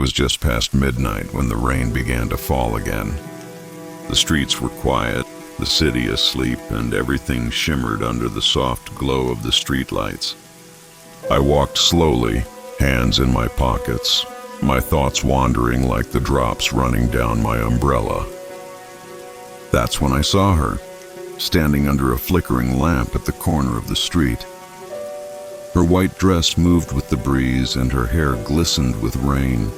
was just past midnight when the rain began to fall again. The streets were quiet, the city asleep, and everything shimmered under the soft glow of the streetlights. I walked slowly, hands in my pockets, my thoughts wandering like the drops running down my umbrella. That's when I saw her, standing under a flickering lamp at the corner of the street. Her white dress moved with the breeze and her hair glistened with rain.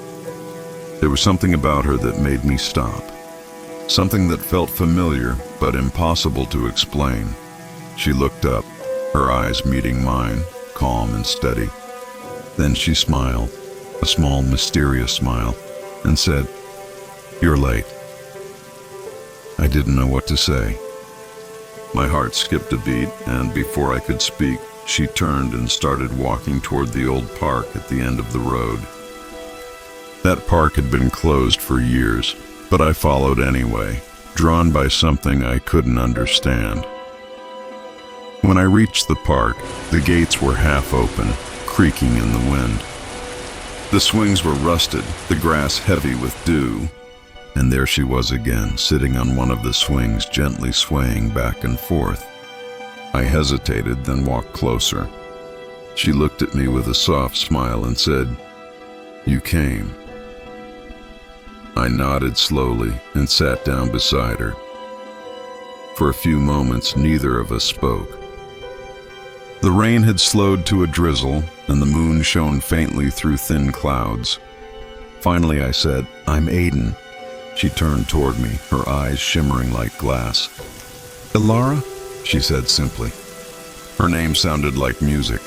There was something about her that made me stop. Something that felt familiar but impossible to explain. She looked up, her eyes meeting mine, calm and steady. Then she smiled, a small, mysterious smile, and said, "You're late." I didn't know what to say. My heart skipped a beat, and before I could speak, she turned and started walking toward the old park at the end of the road. That park had been closed for years, but I followed anyway, drawn by something I couldn't understand. When I reached the park, the gates were half open, creaking in the wind. The swings were rusted, the grass heavy with dew, and there she was again, sitting on one of the swings, gently swaying back and forth. I hesitated, then walked closer. She looked at me with a soft smile and said, "You came." I nodded slowly and sat down beside her. For a few moments, neither of us spoke. The rain had slowed to a drizzle, and the moon shone faintly through thin clouds. Finally, I said, "I'm Aiden." She turned toward me, her eyes shimmering like glass. "Elara?" she said simply. Her name sounded like music.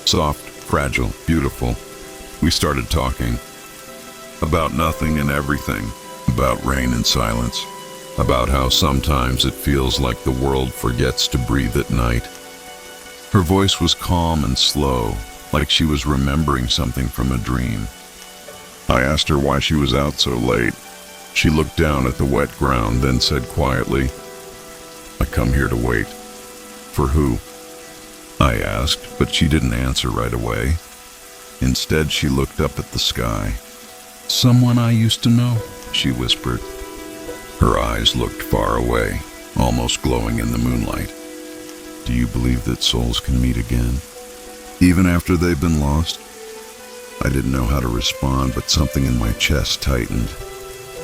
Soft, fragile, beautiful. We started talking. About nothing and everything. About rain and silence. About how sometimes it feels like the world forgets to breathe at night. Her voice was calm and slow, like she was remembering something from a dream. I asked her why she was out so late. She looked down at the wet ground, then said quietly, "I come here to wait." "For who?" I asked, but she didn't answer right away. Instead, she looked up at the sky. "Someone I used to know," she whispered. Her eyes looked far away, almost glowing in the moonlight. "Do you believe that souls can meet again, even after they've been lost?" I didn't know how to respond, but something in my chest tightened.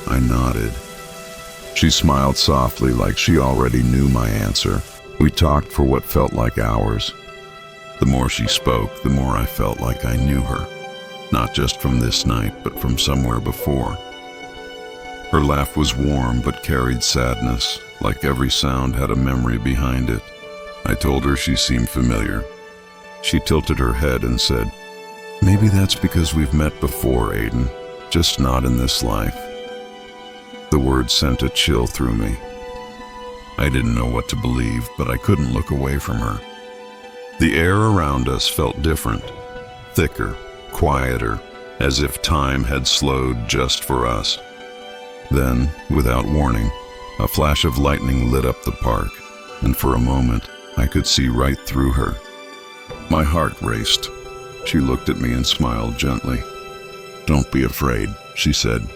I nodded. She smiled softly, like she already knew my answer. We talked for what felt like hours. The more she spoke, the more I felt like I knew her, not just from this night, but from somewhere before. Her laugh was warm but carried sadness, like every sound had a memory behind it. I told her she seemed familiar. She tilted her head and said, "Maybe that's because we've met before, Aiden, just not in this life." The words sent a chill through me. I didn't know what to believe, but I couldn't look away from her. The air around us felt different, thicker, quieter, as if time had slowed just for us. Then, without warning, a flash of lightning lit up the park, and for a moment, I could see right through her. My heart raced. She looked at me and smiled gently. "Don't be afraid," she said.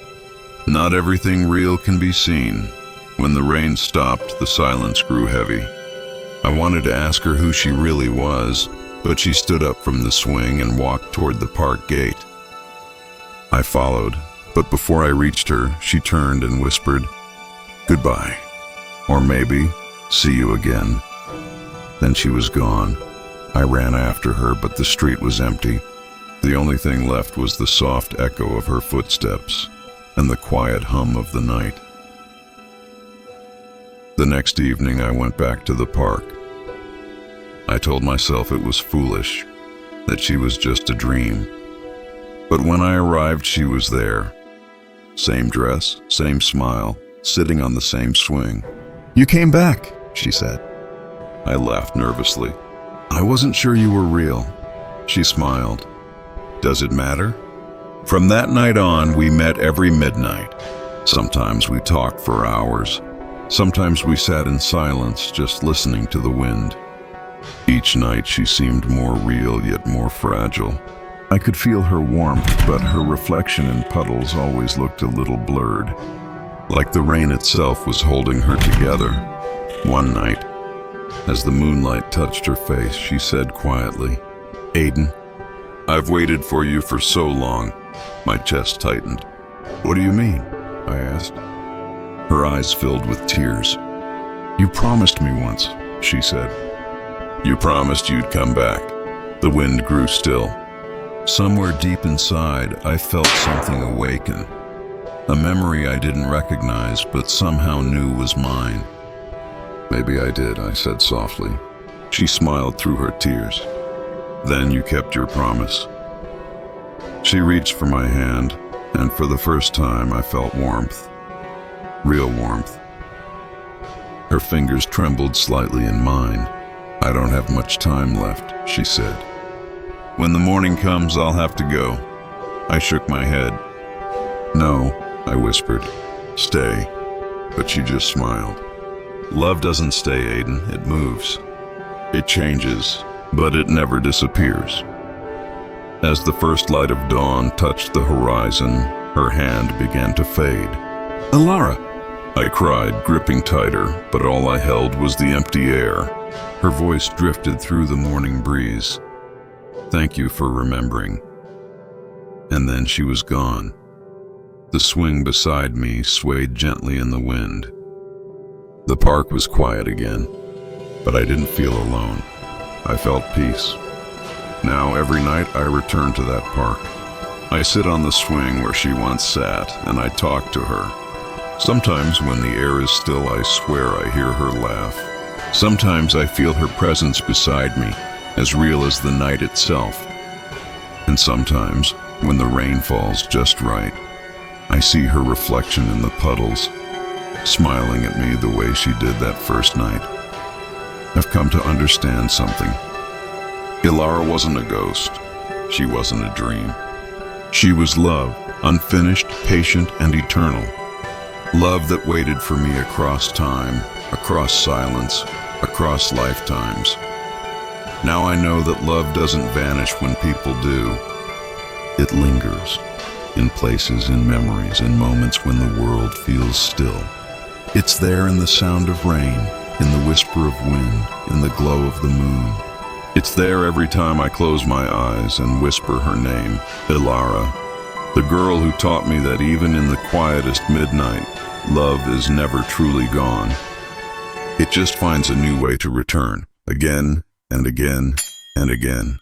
"Not everything real can be seen." When the rain stopped, the silence grew heavy. I wanted to ask her who she really was, but she stood up from the swing and walked toward the park gate. I followed, but before I reached her, she turned and whispered, "Goodbye, or maybe, see you again." Then she was gone. I ran after her, but the street was empty. The only thing left was the soft echo of her footsteps and the quiet hum of the night. The next evening, I went back to the park. I told myself it was foolish, that she was just a dream. But when I arrived, she was there. Same dress, same smile, sitting on the same swing. "You came back," she said. I laughed nervously. "I wasn't sure you were real." She smiled. "Does it matter?" From that night on, we met every midnight. Sometimes we talked for hours. Sometimes we sat in silence, just listening to the wind. Each night she seemed more real, yet more fragile. I could feel her warmth, but her reflection in puddles always looked a little blurred, like the rain itself was holding her together. One night, as the moonlight touched her face, she said quietly, "Aiden, I've waited for you for so long." My chest tightened. "What do you mean?" I asked. Her eyes filled with tears. "You promised me once," she said. "You promised you'd come back." The wind grew still. Somewhere deep inside, I felt something awaken. A memory I didn't recognize, but somehow knew was mine. "Maybe I did," I said softly. She smiled through her tears. "Then you kept your promise." She reached for my hand, and for the first time I felt warmth. Real warmth. Her fingers trembled slightly in mine. "I don't have much time left," she said. "When the morning comes, I'll have to go." I shook my head. "No," I whispered. "Stay." But she just smiled. "Love doesn't stay, Aiden. It moves. It changes, but it never disappears." As the first light of dawn touched the horizon, her hand began to fade. "Elara!" I cried, gripping tighter, but all I held was the empty air. Her voice drifted through the morning breeze. "Thank you for remembering." And then she was gone. The swing beside me swayed gently in the wind. The park was quiet again, but I didn't feel alone. I felt peace. Now every night I return to that park. I sit on the swing where she once sat, and I talk to her. Sometimes when the air is still, I swear I hear her laugh. Sometimes I feel her presence beside me, as real as the night itself. And sometimes, when the rain falls just right, I see her reflection in the puddles, smiling at me the way she did that first night. I've come to understand something. Elara wasn't a ghost. She wasn't a dream. She was love, unfinished, patient, and eternal. Love that waited for me across time, across silence, across lifetimes. Now I know that love doesn't vanish when people do. It lingers, in places, in memories, in moments when the world feels still. It's there in the sound of rain, in the whisper of wind, in the glow of the moon. It's there every time I close my eyes and whisper her name, Elara, the girl who taught me that even in the quietest midnight, love is never truly gone. It just finds a new way to return, again and again and again.